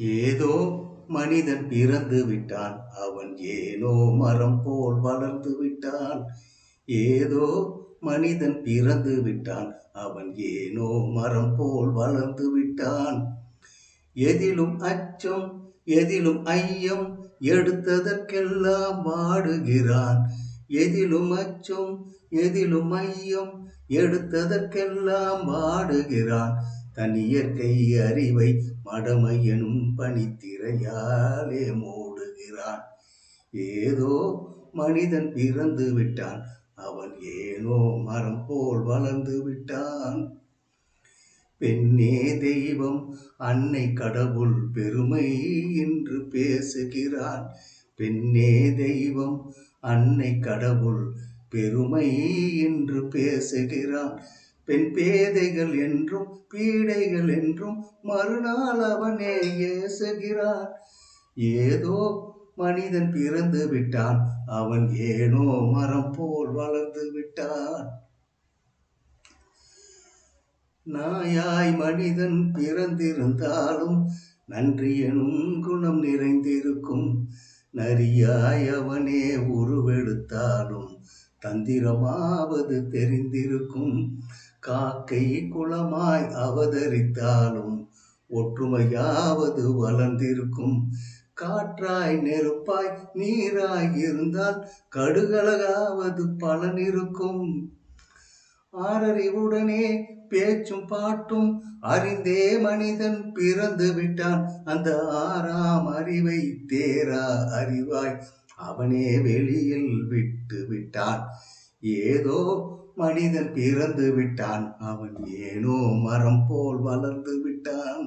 ஏதோ மனிதன் பிறந்து விட்டான், அவன் ஏனோ மரம் போல் வளர்ந்து விட்டான். ஏதோ மனிதன் பிறந்து விட்டான், அவன் ஏனோ மரம் போல் வளர்ந்து விட்டான். எதிலும் அச்சம், எதிலும் ஐயம், எடுத்ததற்கெல்லாம் வாடுகிறான். எதிலும் அச்சம், எதிலும் ஐயம், எடுத்ததற்கெல்லாம் வாடுகிறான். தன் இயற்கை அறிவை மடமை எனும் பனித்திரையாலே மூடுகிறான். ஏதோ மனிதன் பிறந்து விட்டான், அவன் ஏனோ மரம் போல் வளர்ந்து விட்டான். பெண்ணே தெய்வம், அன்னை கடவுள், பெருமை என்று பேசுகிறான். பெண்ணே தெய்வம், அன்னை கடவுள், பெருமை என்று பேசுகிறான். பெண் பேதைகள் என்றும் பீடைகள் என்றும் மறுநாள் அவனே ஏசுகிறான். ஏதோ மனிதன் பிறந்து விட்டான், அவன் ஏனோ மரம் போல் வளர்ந்து விட்டான். நாயாய் மனிதன் பிறந்திருந்தாலும் நன்றி எனும் குணம் நிறைந்திருக்கும். நரியாய் அவனே உருவெடுத்தாலும் தந்திரமாவது தெரிந்திருக்கும். காக்கை குளமாய் அவதரித்தாலும் ஒற்றுமையாவது வளர்ந்திருக்கும். காற்றாய் நெருப்பாய் நீராய் இருந்தால் கடுகளகாவது பலன் இருக்கும். ஆறறிவுடனே பேச்சும் பாட்டும் அறிந்தே மனிதன் பிறந்து விட்டான். அந்த ஆறாம் அறிவை தேரா அறிவாய் அவனே வெளியில் விட்டு விட்டான். ஏதோ மனிதன் பிறந்து விட்டான், அவன் ஏனோ மரம் போல் வளர்ந்து விட்டான்.